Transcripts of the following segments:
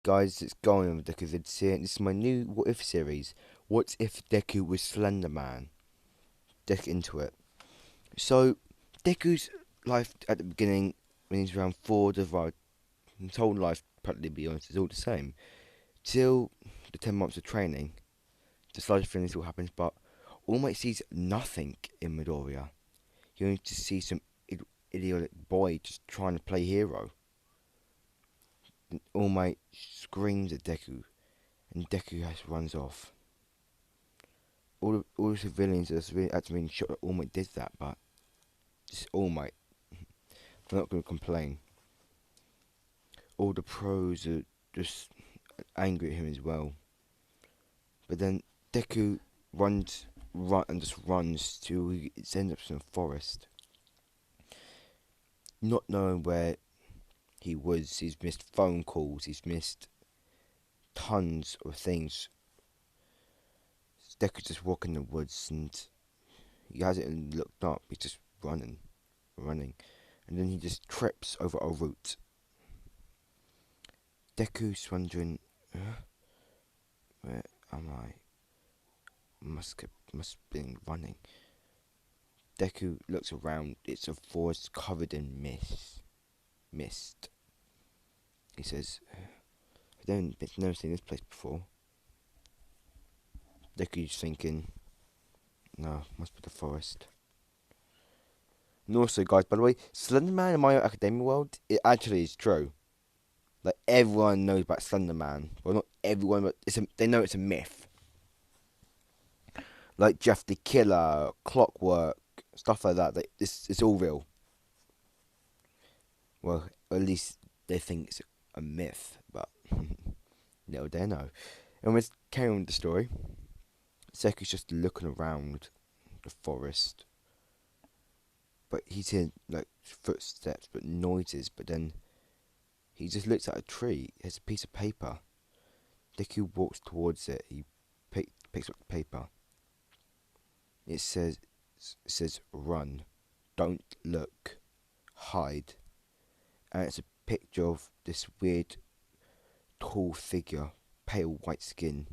guys, it's going on with Deku Vids here. This is my new What If series. What if Deku was Slenderman? Let's get into it. So, Deku's life at the beginning, when he's around 4 to 5, his whole life, practically to be honest, is all the same. Till the 10 months of training, the slightest thing still happens, but All Might sees nothing in Midoriya. He only just sees some idiotic boy just trying to play hero. All Might screams at Deku, and Deku runs off. All the civilians are actually being shocked that All Might did that, but just All Might. I'm not going to complain. All the pros are just angry at him as well. But then Deku runs till he ends up in a forest. Not knowing where he was, he's missed phone calls, he's missed tons of things. Deku's just walking in the woods and he hasn't looked up, he's just running. And then he just trips over a root. Deku's wondering, where am I? Must be running. Deku looks around, it's a forest covered in mist. He says, I've never seen this place before. Deku's thinking, no, must be the forest. And also, guys, by the way, Slenderman in My Hero Academia world, it actually is true. Like, everyone knows about Slenderman. Well, not everyone, but they know it's a myth. Like Jeff the Killer, Clockwork, stuff like that. It's all real. Well, at least they think it's a myth, but little they know. And let's carry on with the story. Seku's just looking around the forest. But he's hearing like footsteps, but noises. But then he just looks at a tree. It has a piece of paper. Deku walks towards it. He picks up the paper. It says, run, don't look, hide. And it's a picture of this weird, tall figure, pale white skin,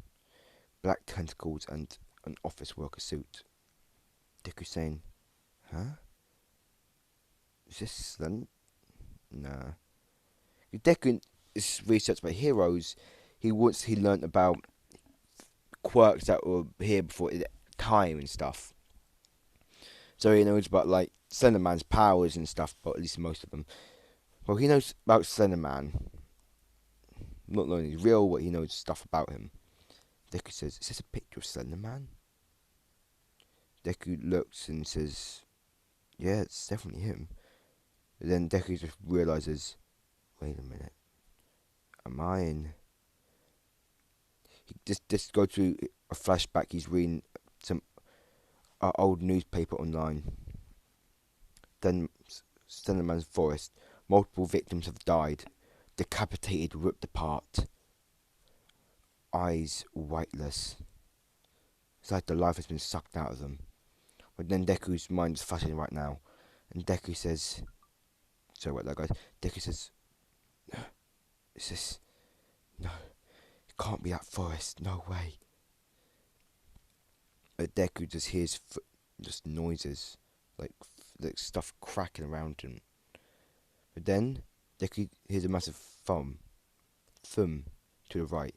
black tentacles, and an office worker suit. Deku saying, huh? Is this Slen? Nah. Deku is researched by heroes. He learnt about quirks that were here before time and stuff. So he knows about like Slenderman's powers and stuff, but at least most of them. Well, he knows about Slenderman. Not knowing he's real, but he knows stuff about him. Deku says, is this a picture of Slenderman? Deku looks and says, yeah, it's definitely him. But then Deku just realises, wait a minute, am I in? He just go through a flashback. He's reading some old newspaper online. Then Slenderman's forest. Multiple victims have died, decapitated, ripped apart. Eyes whiteless. It's like the life has been sucked out of them. But then Deku's mind is flashing right now. And Deku says, sorry about that, guys. Deku says, is this? No, it can't be that forest. No way. But Deku just hears just noises, like stuff cracking around him. But then Deku hears a massive thump to the right.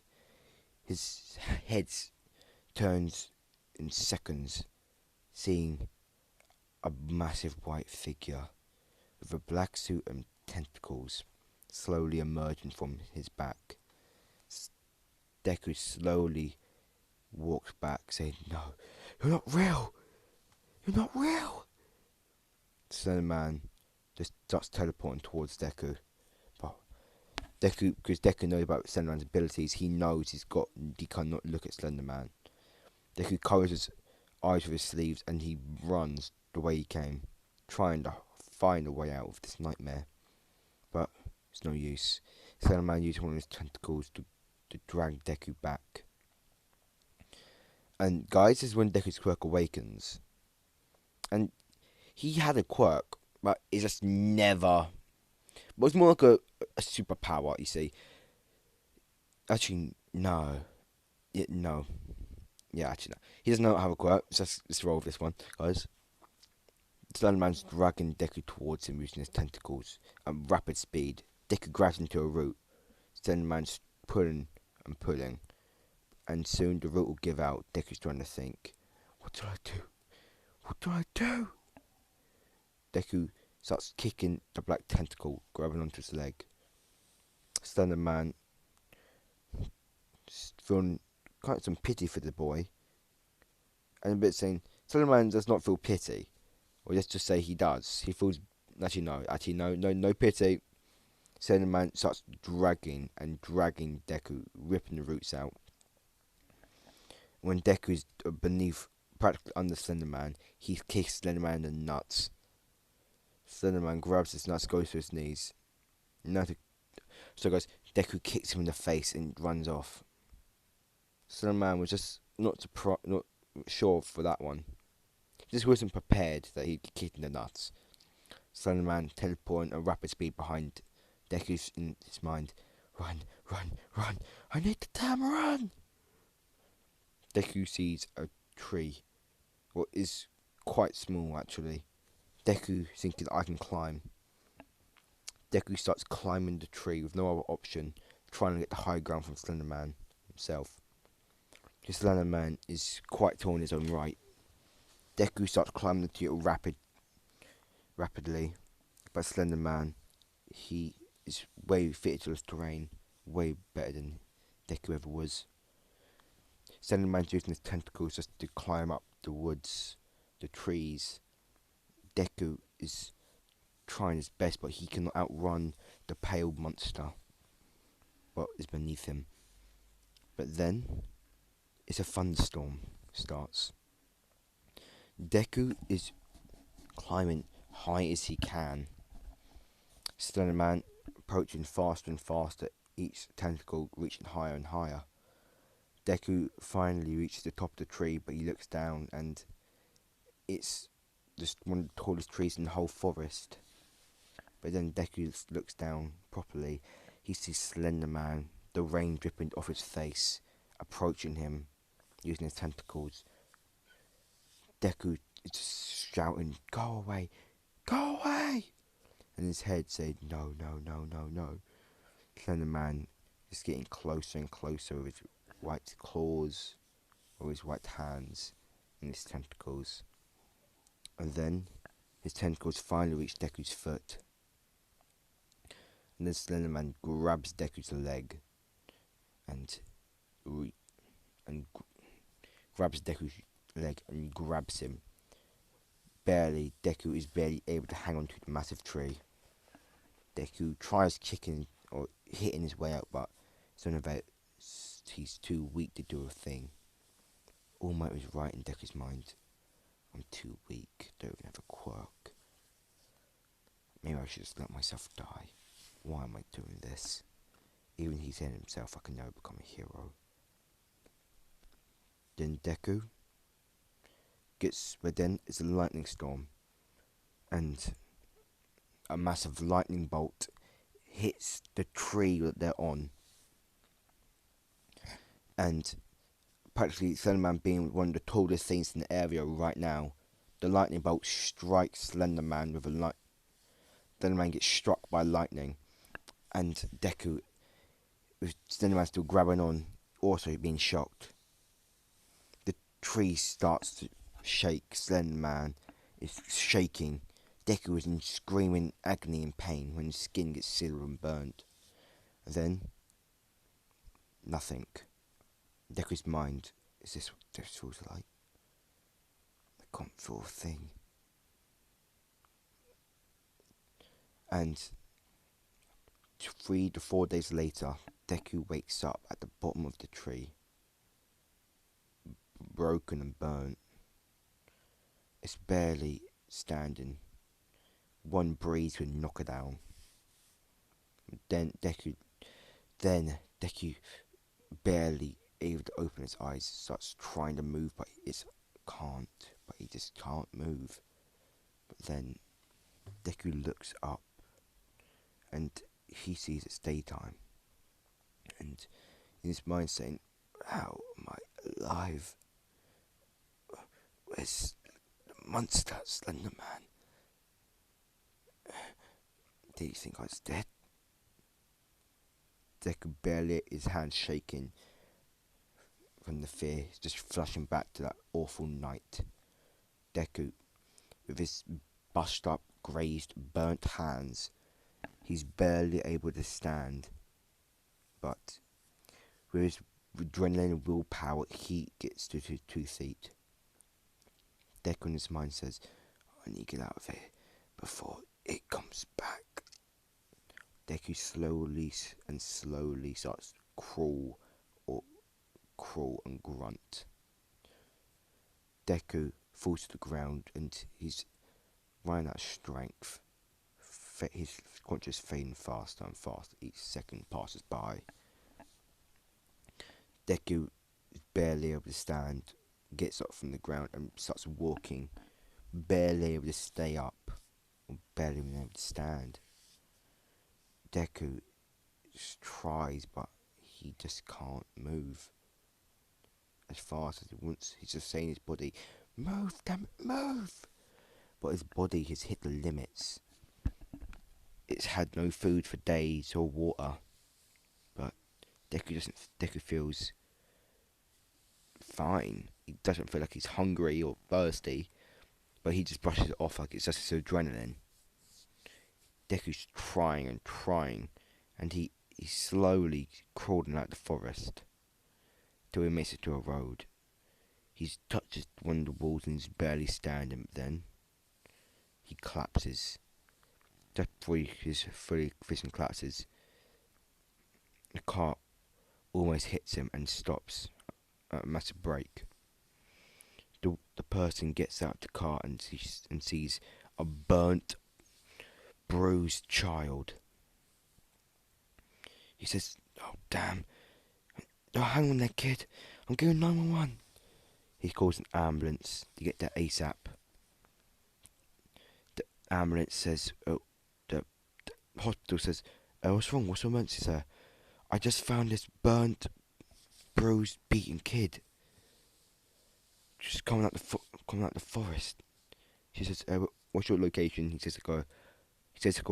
His head turns in seconds, seeing a massive white figure with a black suit and tentacles slowly emerging from his back. Deku slowly walks back, saying, no, you're not real! You're not real! Slenderman just starts teleporting towards Deku. But because Deku knows about Slenderman's abilities, he knows he cannot look at Slenderman. Deku covers his eyes with his sleeves and he runs the way he came, trying to find a way out of this nightmare. But it's no use. Slenderman uses one of his tentacles to drag Deku back. And guys, this is when Deku's quirk awakens. And he had a quirk, but it's just never. But it's more like a superpower, you see. Actually, no. Yeah, no. Yeah, actually, no. He doesn't know how to quirk. Let's roll with this one, guys. Slenderman's dragging Deku towards him using his tentacles at rapid speed. Deku grabs into a root. Slenderman's pulling and pulling, and soon the root will give out. Deku's trying to think, what do I do? What do I do? Deku starts kicking the black tentacle, grabbing onto his leg. Slenderman, feeling quite some pity for the boy, and a bit saying, Slenderman does not feel pity. Or let's just say he does. He feels, actually no pity. Slenderman starts dragging Deku, ripping the roots out. When Deku is beneath, practically under Slenderman, he kicks Slenderman in the nuts. Slenderman grabs his nuts, goes to his knees. So guys, Deku kicks him in the face and runs off. Slenderman was just not sure for that one. He just wasn't prepared that he'd get kicked in the nuts. Slenderman teleporting at rapid speed behind Deku's in his mind. Run, run, run! I need the damn run! Deku sees a tree. What is quite small actually. Deku thinking I can climb. Deku starts climbing the tree with no other option, trying to get the high ground from Slenderman himself. The Slenderman is quite tall in his own right. Deku starts climbing the tree rapidly, but Slenderman, he is way fitted to this terrain, way better than Deku ever was. Slenderman's using his tentacles just to climb up the woods, the trees. Deku is trying his best, but he cannot outrun the pale monster what is beneath him. But then, it's a thunderstorm starts. Deku is climbing high as he can. Slenderman approaching faster and faster, each tentacle reaching higher and higher. Deku finally reaches the top of the tree, but he looks down and it's just one of the tallest trees in the whole forest. But then Deku looks down properly. He sees Slenderman, the rain dripping off his face, approaching him using his tentacles. Deku is shouting, "Go away! Go away!" And his head said, "No, no, no, no, no." Slenderman is getting closer and closer with his white claws, or his white hands, and his tentacles. And then his tentacles finally reach Deku's foot. And then Slenderman grabs Deku's leg and grabs Deku's leg and grabs him. Deku is barely able to hang on to the massive tree. Deku tries kicking or hitting his way out, but he's too weak to do a thing. All Might was right in Deku's mind. I'm too weak, don't even have a quirk. Maybe I should just let myself die. Why am I doing this? Even he said himself I can never become a hero. Then Deku but then it's a lightning storm, and a massive lightning bolt hits the tree that they're on, and practically Slenderman being one of the tallest things in the area right now, the lightning bolt strikes Slenderman with Slenderman gets struck by lightning, and Deku, with Slenderman still grabbing on, also being shocked. The tree starts to shake. Slenderman is shaking. Deku is in screaming agony and pain when his skin gets sealed and burnt. And then, nothing. Deku's mind, is this what this feels like? I can't feel a thing. And 3 to 4 days later, Deku wakes up at the bottom of the tree, broken and burnt. It's barely standing. One breeze would knock it down. Then Deku barely able to open his eyes, starts trying to move, but he just can't move. But then Deku looks up and he sees it's daytime, and in his mind saying, how am I alive? Where's the monster, Slenderman? Do you think I was dead? Deku barely, his hands shaking from the fear, just flashing back to that awful night. Deku, with his bust up, grazed, burnt hands, he's barely able to stand. But with his adrenaline and willpower, he gets to his 2 feet. Deku in his mind says, I need to get out of here before it comes back. Deku slowly starts to crawl and grunt. Deku falls to the ground and he's running out of strength. His conscious fading faster and faster each second passes by. Deku is barely able to stand, gets up from the ground and starts walking, barely able to stay up, or barely able to stand. Deku just tries, but he just can't move as fast as he wants. He's just saying his body, move, damn it, move! But his body has hit the limits. It's had no food for days or water. But Deku feels fine. He doesn't feel like he's hungry or thirsty, but he just brushes it off like it's just his adrenaline. Deku's trying, and he slowly crawling out the forest till he makes it to a road. He touches one of the walls and he's barely standing, but then he collapses. Just before his fully vision collapses, the car almost hits him and stops at a massive break. The person gets out the car and sees a burnt, bruised child. He says, oh damn, oh, hang on there kid, I'm going 911. He calls an ambulance to get there ASAP. The ambulance says, the hospital says, what's wrong, what's the emergency sir? I just found this burnt, bruised, beaten kid just coming out the forest. She says, what's your location? He says to go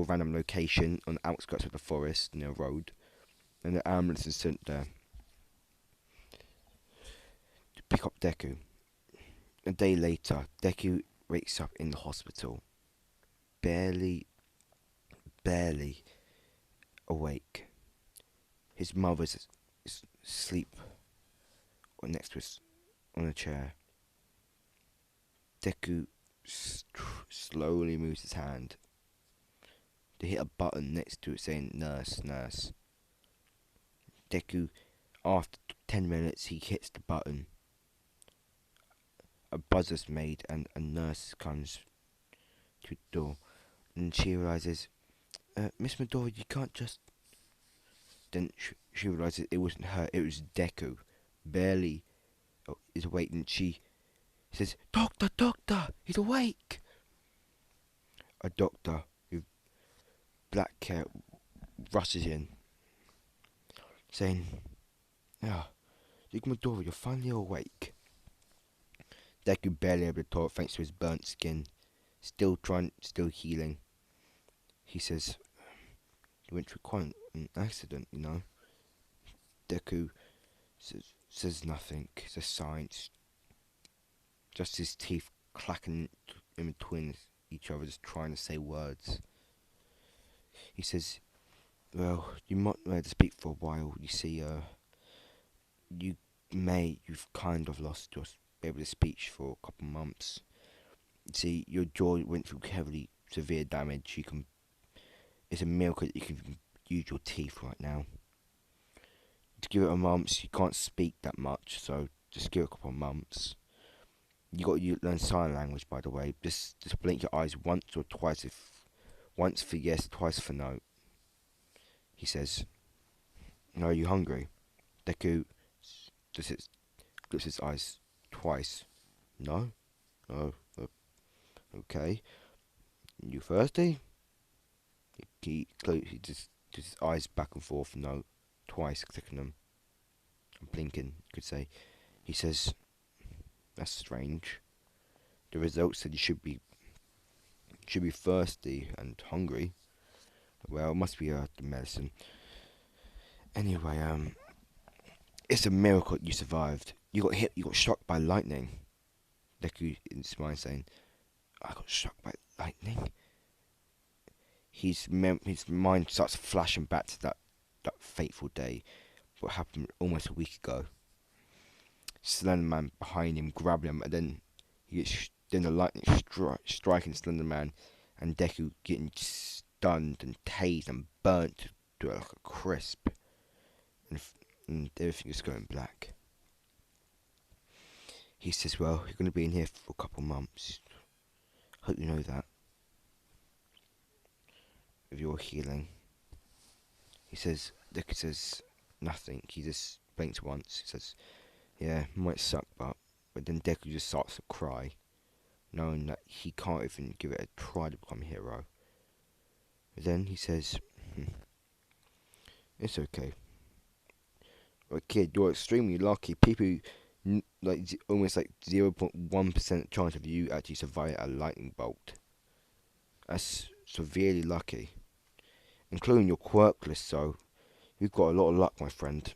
a random location on the outskirts of the forest near a road, and the ambulance is sent there to pick up Deku. A day later, Deku wakes up in the hospital, barely awake. His mother's asleep next to us on a chair. Deku slowly moves his hand to hit a button next to it saying nurse, nurse. Deku, after 10 minutes, he hits the button. A buzzer's made and a nurse comes to the door, and she realizes, Miss Midori, you can't just... Then she realizes it wasn't her, it was Deku. Barely is awake, and she says, Doctor, he's awake! A doctor with black hair rushes in, saying, Midori, you're finally awake. Deku barely able to talk thanks to his burnt skin. Still healing. He says, he went through quite an accident, you know. Deku says nothing, says silence. Just his teeth clacking in between each other, just trying to say words. He says, well, you might be able to speak for a while. You see, you've kind of lost your able to speech for a couple months. You see, your jaw went through heavily severe damage. It's a miracle that you can use your teeth right now. To give it a month, you can't speak that much, so just give it a couple of months. You got to learn sign language, by the way. Just blink your eyes once or twice. Once for yes, twice for no. He says, "Are you hungry?" Deku lifts his eyes twice. No. Oh, okay. You thirsty? He just his eyes back and forth. No, twice clicking them. blinking, you could say. He says, "That's strange. The results said you should be thirsty and hungry. Well, it must be the medicine. Anyway, it's a miracle you survived. You got hit. You got struck by lightning." Deku in his mind saying, "I got struck by lightning." His mind starts flashing back to that fateful day, what happened almost a week ago. Slenderman behind him, grabbing him, and then then the lightning striking Slenderman, and Deku getting stunned and tased and burnt to like a crisp, and everything is going black. He says, "Well, you're going to be in here for a couple months. Hope you know that. With your healing." Deku says nothing. He just blinks once. He says, "Yeah, it might suck, but then Deku just starts to cry, knowing that he can't even give it a try to become a hero. But then he says, "It's okay. But kid, you're extremely lucky. People almost like 0.1% chance of you actually surviving a lightning bolt. That's severely lucky, including your quirkless. So you've got a lot of luck, my friend."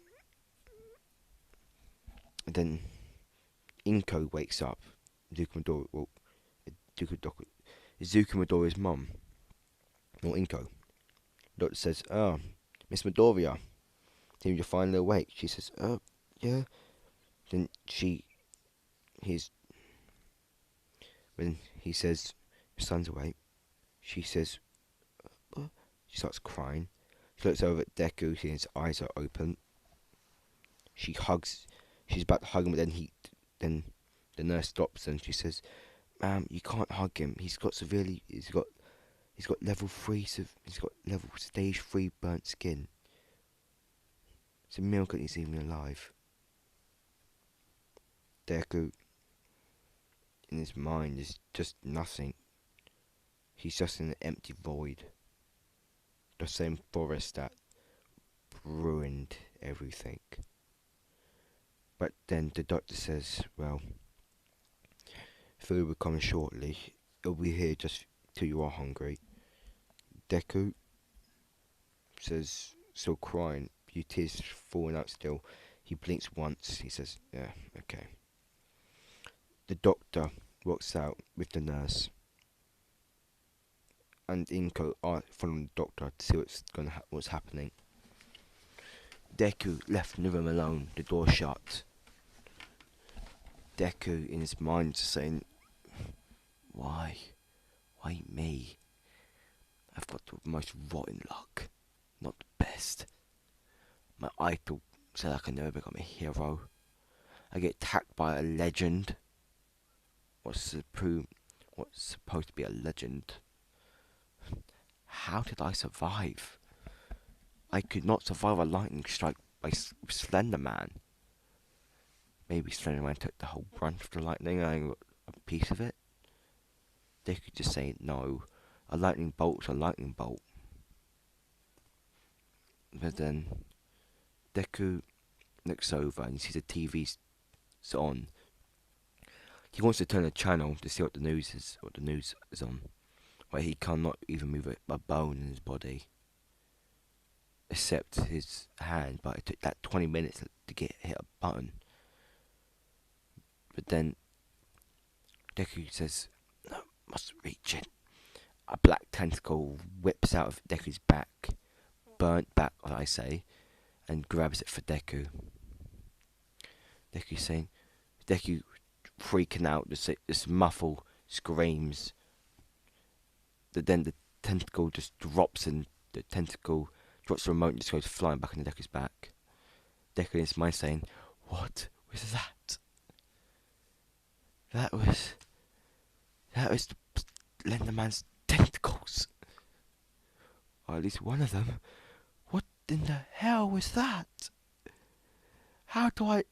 And then Inko wakes up. Izuku Midoriya's mum, or Inko. The doctor says, "Oh, Miss Midoriya, seems you're finally awake." She says, "Yeah." Then when he says, "Your son's awake," she says, she starts crying. She looks over at Deku, seeing his eyes are open. She's about to hug him, but then the nurse stops and she says, "Ma'am, you can't hug him. He's got level 3, he's got level stage 3 burnt skin. It's a miracle he's even alive." Deku, in his mind, is just nothing. He's just in an empty void. The same forest that ruined everything. But then the doctor says, "Well, food will come shortly. It'll be here just till you are hungry." Deku says, still crying, your tears falling out still. He blinks once. He says, "Yeah, okay." The doctor walks out with the nurse, and Inko are following the doctor to see what's happening. Deku left in the room alone, the door shut. Deku in his mind saying, Why me? I've got the most rotten luck, not the best. My idol said I can never become a hero. I get attacked by a legend. What's supposed to be a legend? How did I survive? I could not survive a lightning strike by Slenderman. Maybe Slenderman took the whole brunt of the lightning and I got a piece of it. They could just say, no, a lightning bolt's a lightning bolt. But then Deku looks over and he sees the TV's on. He wants to turn the channel to see what the news is on. But he cannot even move a bone in his body. Except his hand, but it took that 20 minutes to hit a button. But then Deku says, "No, must reach it." A black tentacle whips out of Deku's back, burnt back, I say, and grabs it for Deku. Deku freaking out, this muffle screams. Then the tentacle just drops and the remote and just goes flying back into Deku's back. Deku in his mind saying, "What was that? That was the Slenderman's tentacles. Or at least one of them. What in the hell was that? How do I..."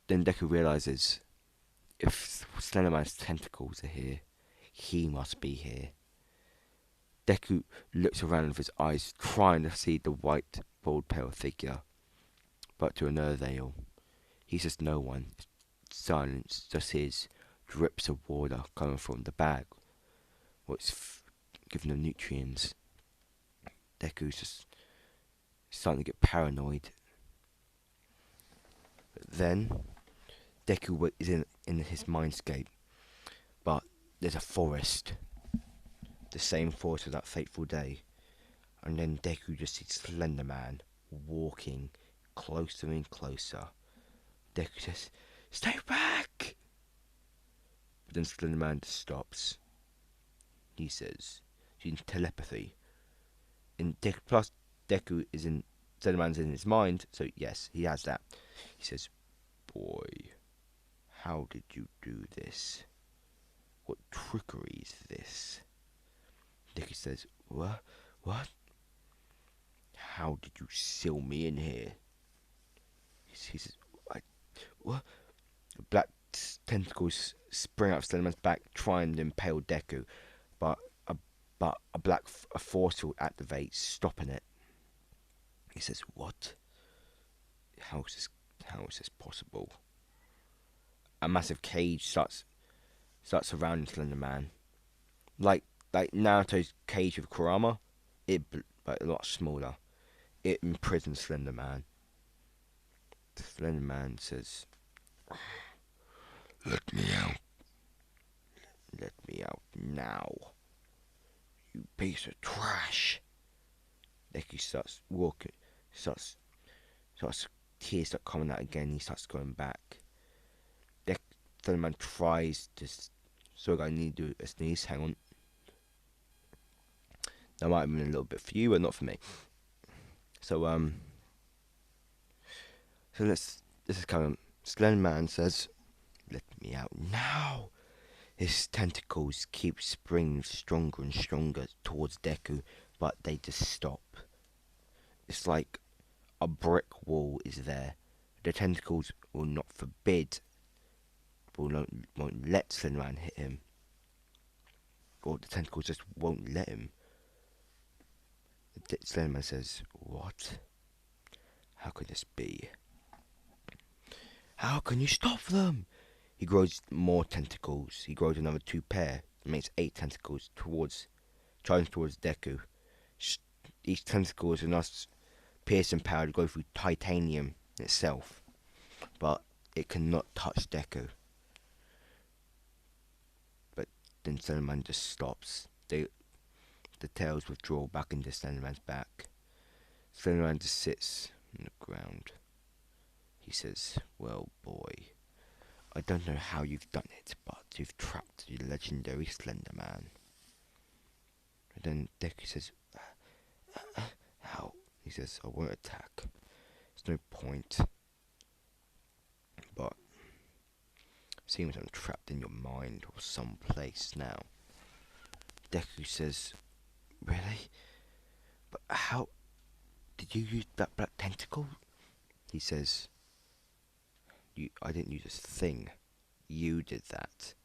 Then Deku realizes, if Slenderman's tentacles are here, he must be here. Deku looks around with his eyes, trying to see the white, bald, pale figure. but to another they all. He says no one. Silence just hears drips of water coming from the bag. What's giving them nutrients. Deku's just starting to get paranoid. But then Deku is in his mindscape, but there's a forest. The same forest as that fateful day. And then Deku just sees Slenderman walking closer and closer. Deku says, "Stay back!" But then Slenderman just stops. He says, using telepathy. And plus Deku is in, Slenderman's in his mind, so yes, he has that. He says, "Boy, how did you do this? What trickery is this?" Deku says, What? How did you seal me in here?" He says, "What?" Black tentacles spring out of Slenderman's back, trying to impale Deku, but a black force field activates, stopping it. He says, "What? How is this possible?" A massive cage starts surrounding Slenderman, like Naruto's cage with Kurama, but a lot smaller. It imprisons Slenderman. The Slenderman says, "Let me out. Let me out now. You piece of trash." Deku starts walking, starts tears start coming out again. He starts going back. Slenderman tries to. So I need to do a sneeze. Hang on. That might have been a little bit for you, but not for me. So this is kind of Slenderman says, "Let me out now." His tentacles keep springing stronger and stronger towards Deku, but they just stop. It's like a brick wall is there. The tentacles will not won't let Slenderman hit him. Or the tentacles just won't let him. Slenderman says, "What? How could this be? How can you stop them?" He grows more tentacles. He grows another 2 pair. It makes 8 tentacles charging towards Deku. Each tentacle is enough piercing power to go through titanium itself, but it cannot touch Deku. But then Slenderman just stops. The tails withdraw back into Slenderman's back. Slenderman just sits on the ground. He says, "Well, boy, I don't know how you've done it, but you've trapped the legendary Slenderman." And then Deku says, "How?" He says, "I won't attack. There's no point. But it seems I'm trapped in your mind or someplace now." Deku says, "Really? But how did you use that black tentacle?" He says, "I didn't use a thing. You did that."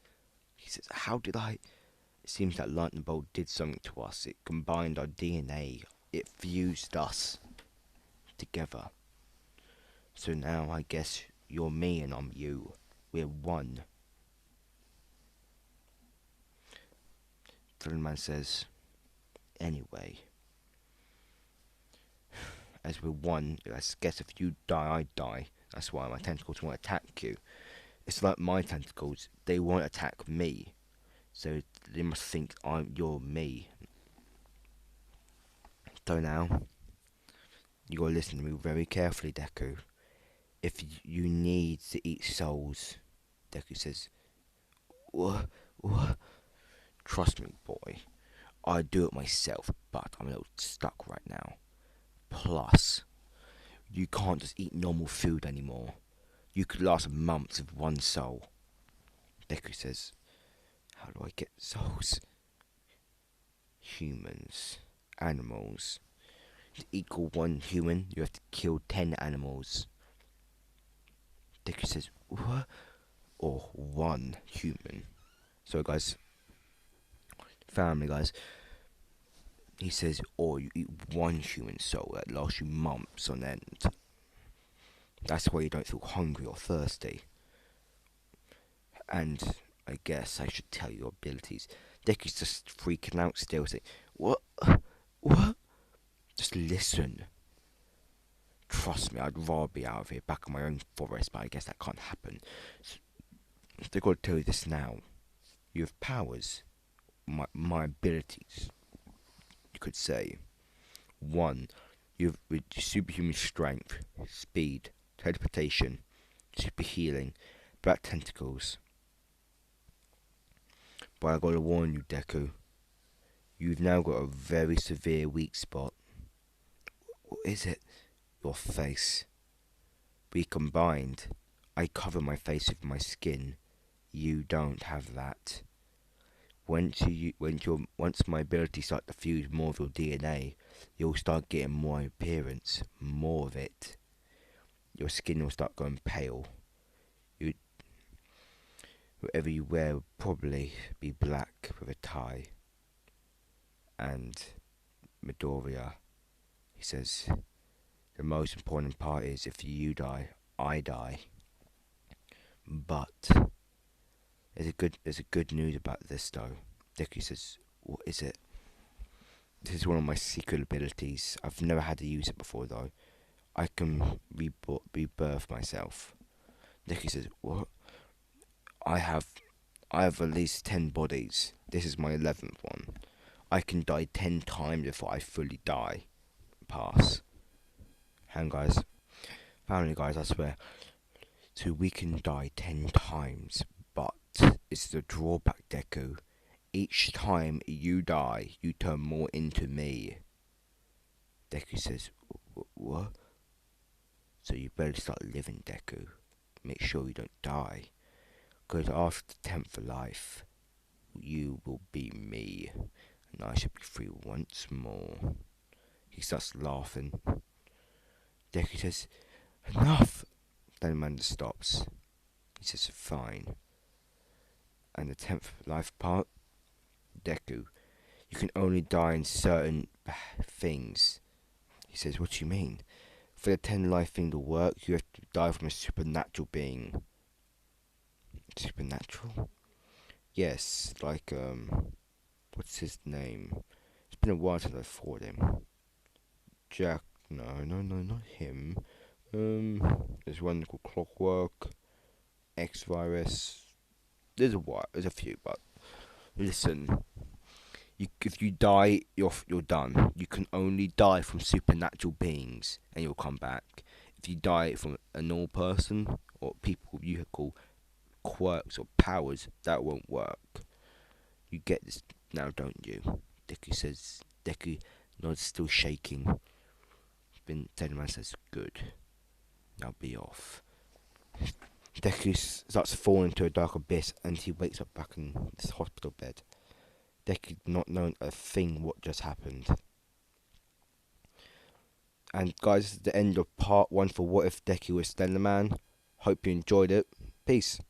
He says, "How did I?" "It seems that lightning bolt did something to us. It combined our DNA. It fused us together. So now I guess you're me and I'm you. We're one." Slenderman says, "Anyway, as we're one, I guess if you die, I die. That's why my tentacles won't attack you. It's like my tentacles, they won't attack me. So they must think you're me. So now, you gotta listen to me very carefully, Deku. If you need to eat souls," Deku says, What? "Trust me, boy. I'd do it myself, but I'm a little stuck right now. Plus, you can't just eat normal food anymore. You could last months with one soul." Deku says, "How do I get souls?" "Humans, animals. To equal one human, you have to kill 10 animals." Deku says, "What?" "Or one human." So guys, family guys, he says, "Or you eat one human soul that lasts you months on end." That's why you don't feel hungry or thirsty. And I guess I should tell you your abilities. Deku's just freaking out still, saying, "What? What? Just listen. Trust me, I'd rather be out of here, back in my own forest, but I guess that can't happen. So, they've got to tell you this now. You have powers, my abilities, you could say. One, you have with superhuman strength, speed, teleportation, super healing, black tentacles. But I gotta warn you, Deku, you've now got a very severe weak spot. What is it? Your face. We combined. I cover my face with my skin. You don't have that. Once my abilities start to fuse more of your DNA, you'll start getting more appearance, more of it. Your skin will start going pale. You, whatever you wear will probably be black with a tie. And Midoriya, he says, the most important part is if you die, I die. But there's a good news about this though. Deku says, what is it? This is one of my secret abilities. I've never had to use it before though. I can rebirth myself. Deku says, what? I have at least 10 bodies. This is my 11th one. I can die 10 times before I fully die. Pass. Hang guys. Family guys, I swear. So we can die 10 times, but it's the drawback, Deku. Each time you die, you turn more into me. Deku says, what? So you better start living, Deku. Make sure you don't die. Because after the 10th life, you will be me. And I should be free once more. He starts laughing. Deku says, enough! Then Amanda stops. He says, fine. And the 10th life part, Deku, you can only die in certain things. He says, what do you mean? For the 10 life thing to work, you have to die from a supernatural being. Supernatural? Yes, like, what's his name? It's been a while since I fought him. Jack, no, not him. There's one called Clockwork, X-Virus. There's a few, but listen. If you die, you're done. You can only die from supernatural beings, and you'll come back. If you die from a normal person or people you call quirks or powers, that won't work. You get this now, don't you? Deku nods, still shaking. Then Slenderman says, good. Now be off. Deku starts falling into a dark abyss, and he wakes up back in this hospital bed. Deku not knowing a thing what just happened. And guys, this is the end of part 1 for What If Deku was Slenderman. Hope you enjoyed it. Peace.